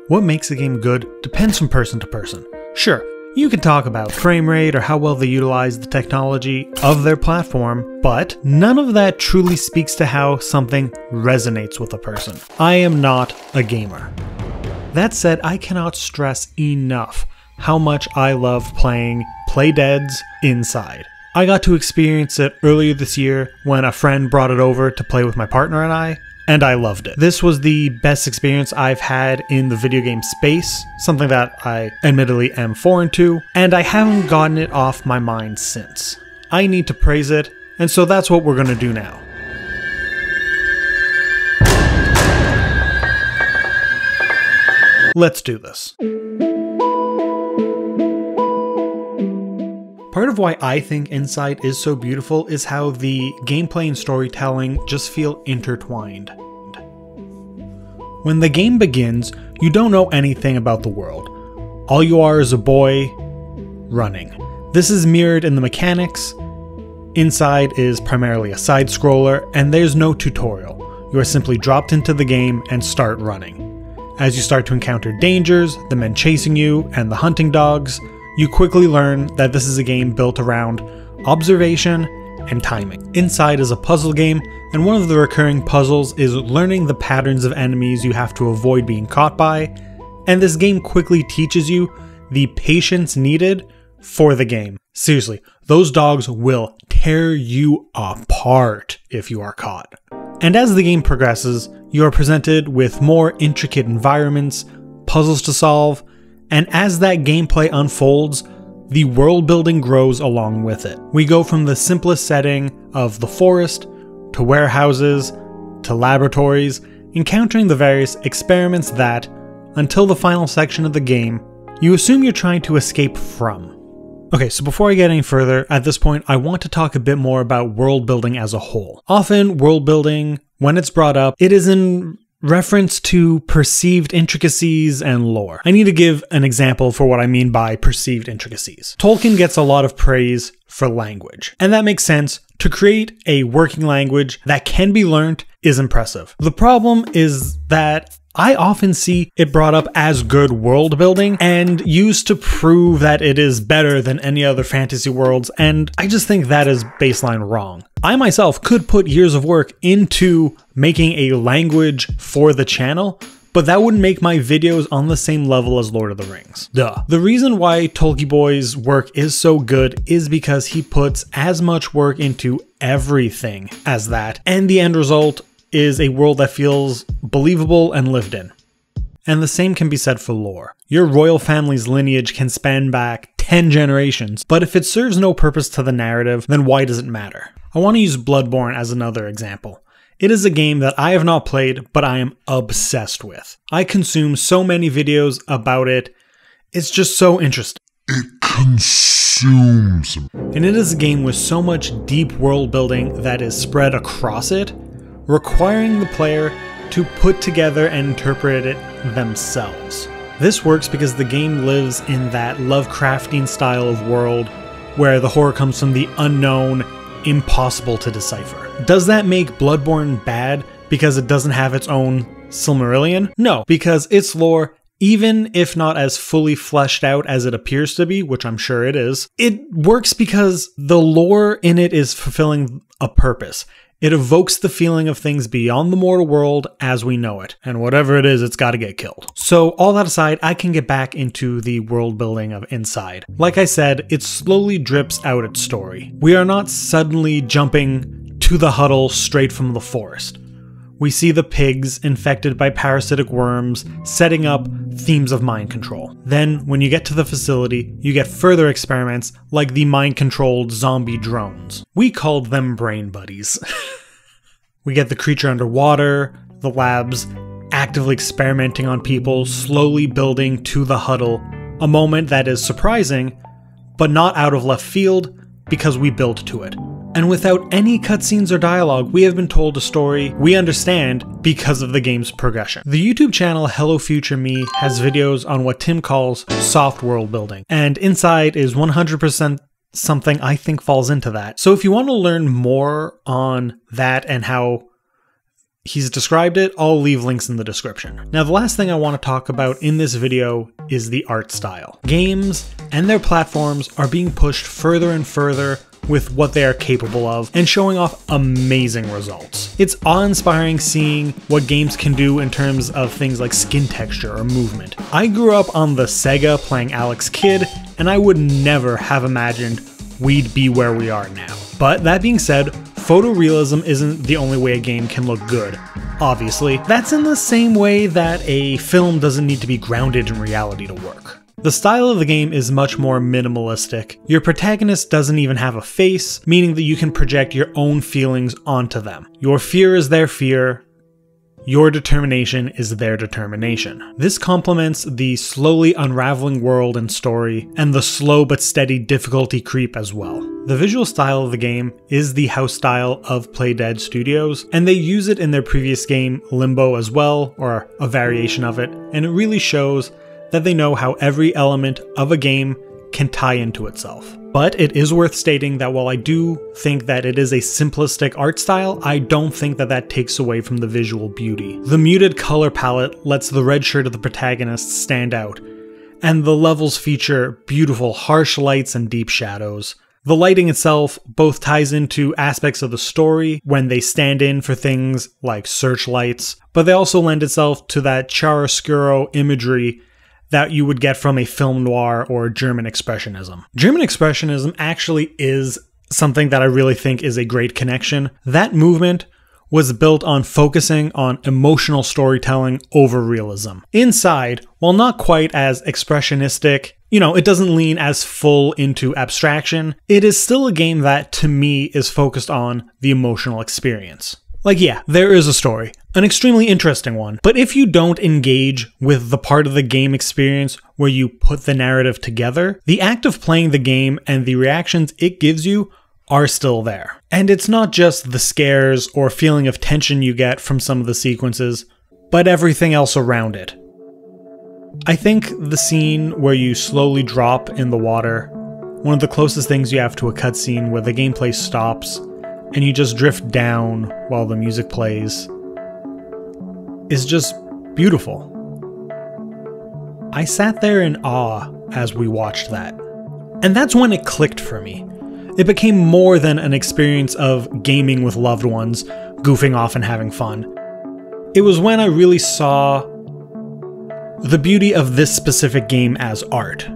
What makes a game good depends from person to person. Sure, you can talk about frame rate or how well they utilize the technology of their platform, but none of that truly speaks to how something resonates with a person. I am not a gamer. That said, I cannot stress enough how much I love playing Playdead's Inside. I got to experience it earlier this year when a friend brought it over to play with my partner and I loved it. This was the best experience I've had in the video game space, something that I admittedly am foreign to, and I haven't gotten it off my mind since. I need to praise it, and so that's what we're gonna do now. Let's do this. Part of why I think Inside is so beautiful is how the gameplay and storytelling just feel intertwined. When the game begins, you don't know anything about the world. All you are is a boy running. This is mirrored in the mechanics. Inside is primarily a side-scroller, and there's no tutorial. You are simply dropped into the game and start running. As you start to encounter dangers, the men chasing you, and the hunting dogs, you quickly learn that this is a game built around observation and timing. Inside is a puzzle game, and one of the recurring puzzles is learning the patterns of enemies you have to avoid being caught by, and this game quickly teaches you the patience needed for the game. Seriously, those dogs will tear you apart if you are caught. And as the game progresses, you are presented with more intricate environments, puzzles to solve, and as that gameplay unfolds, the world building grows along with it. We go from the simplest setting of the forest, to warehouses, to laboratories, encountering the various experiments that, until the final section of the game, you assume you're trying to escape from. Okay, so before I get any further, at this point I want to talk a bit more about world building as a whole. Often world building, when it's brought up, it is in reference to perceived intricacies and lore. I need to give an example for what I mean by perceived intricacies. Tolkien gets a lot of praise for language, and that makes sense. To create a working language that can be learned is impressive. The problem is that I often see it brought up as good world building and used to prove that it is better than any other fantasy worlds, and I just think that is baseline wrong. I myself could put years of work into making a language for the channel, but that wouldn't make my videos on the same level as Lord of the Rings. Duh. The reason why Tolkienboy's work is so good is because he puts as much work into everything as that, and the end result is a world that feels believable and lived in. And the same can be said for lore. Your royal family's lineage can span back 10 generations, but if it serves no purpose to the narrative, then why does it matter? I want to use Bloodborne as another example. It is a game that I have not played, but I am obsessed with. I consume so many videos about it. It's just so interesting. It consumes. And it is a game with so much deep world building that is spread across it, requiring the player to put together and interpret it themselves. This works because the game lives in that Lovecraftian style of world where the horror comes from the unknown, impossible to decipher. Does that make Bloodborne bad because it doesn't have its own Silmarillion? No, because its lore, even if not as fully fleshed out as it appears to be, which I'm sure it is, it works because the lore in it is fulfilling a purpose. It evokes the feeling of things beyond the mortal world as we know it, and whatever it is, it's gotta get killed. So all that aside, I can get back into the world building of Inside. Like I said, it slowly drips out its story. We are not suddenly jumping to the huddle straight from the forest. We see the pigs infected by parasitic worms, setting up themes of mind control. Then, when you get to the facility, you get further experiments like the mind-controlled zombie drones. We called them brain buddies. We get the creature underwater, the labs actively experimenting on people, slowly building to the huddle, a moment that is surprising, but not out of left field because we built to it. And without any cutscenes or dialogue, we have been told a story we understand because of the game's progression. The YouTube channel Hello Future Me has videos on what Tim calls soft world building, and Inside is 100% something I think falls into that. So if you want to learn more on that and how He's described it, I'll leave links in the description. Now the last thing I want to talk about in this video is the art style. Games and their platforms are being pushed further and further with what they are capable of and showing off amazing results. It's awe-inspiring seeing what games can do in terms of things like skin texture or movement. I grew up on the Sega playing Alex Kidd, and I would never have imagined we'd be where we are now. But that being said, photorealism isn't the only way a game can look good. Obviously, that's in the same way that a film doesn't need to be grounded in reality to work. The style of the game is much more minimalistic. Your protagonist doesn't even have a face, meaning that you can project your own feelings onto them. Your fear is their fear. Your determination is their determination. This complements the slowly unraveling world and story, and the slow but steady difficulty creep as well. The visual style of the game is the house style of Playdead Studios, and they use it in their previous game Limbo as well, or a variation of it, and it really shows that they know how every element of a game can tie into itself. But it is worth stating that while I do think that it is a simplistic art style, I don't think that that takes away from the visual beauty. The muted color palette lets the red shirt of the protagonist stand out, and the levels feature beautiful harsh lights and deep shadows. The lighting itself both ties into aspects of the story when they stand in for things like searchlights, but they also lend itself to that chiaroscuro imagery that you would get from a film noir or German Expressionism. German Expressionism actually is something that I really think is a great connection. That movement was built on focusing on emotional storytelling over realism. Inside, while not quite as expressionistic, it doesn't lean as full into abstraction, it is still a game that, to me, is focused on the emotional experience. Like, yeah, there is a story, an extremely interesting one, but if you don't engage with the part of the game experience where you put the narrative together, the act of playing the game and the reactions it gives you are still there. And it's not just the scares or feeling of tension you get from some of the sequences, but everything else around it. I think the scene where you slowly drop in the water, one of the closest things you have to a cutscene where the gameplay stops and you just drift down while the music plays, is just beautiful. I sat there in awe as we watched that. And that's when it clicked for me. It became more than an experience of gaming with loved ones, goofing off and having fun. It was when I really saw the beauty of this specific game as art.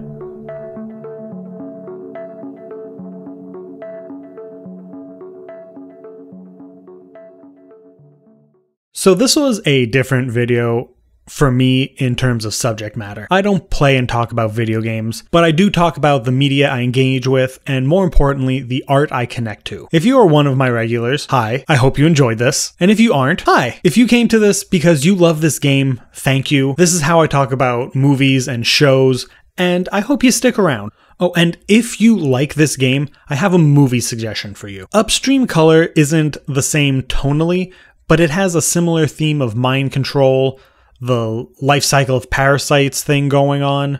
So this was a different video for me in terms of subject matter. I don't play and talk about video games, but I do talk about the media I engage with, and more importantly, the art I connect to. If you are one of my regulars, hi, I hope you enjoyed this. And if you aren't, hi. If you came to this because you love this game, thank you. This is how I talk about movies and shows, and I hope you stick around. Oh, and if you like this game, I have a movie suggestion for you. Upstream Color isn't the same tonally, but it has a similar theme of mind control, the life cycle of parasites thing going on,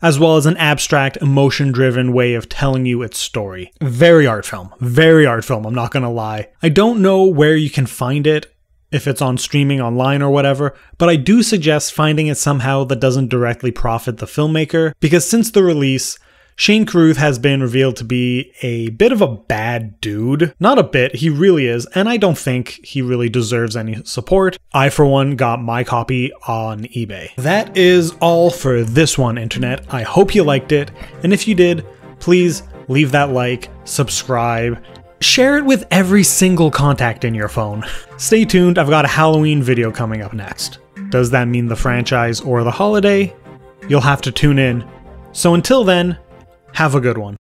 as well as an abstract, emotion-driven way of telling you its story. Very art film, I'm not gonna lie. I don't know where you can find it, if it's on streaming online or whatever, but I do suggest finding it somehow that doesn't directly profit the filmmaker, because since the release, Shane Carruth has been revealed to be a bit of a bad dude. Not a bit, he really is, and I don't think he really deserves any support. I, for one, got my copy on eBay. That is all for this one, Internet. I hope you liked it, and if you did, please leave that like, subscribe, share it with every single contact in your phone. Stay tuned, I've got a Halloween video coming up next. Does that mean the franchise or the holiday? You'll have to tune in. So until then, have a good one.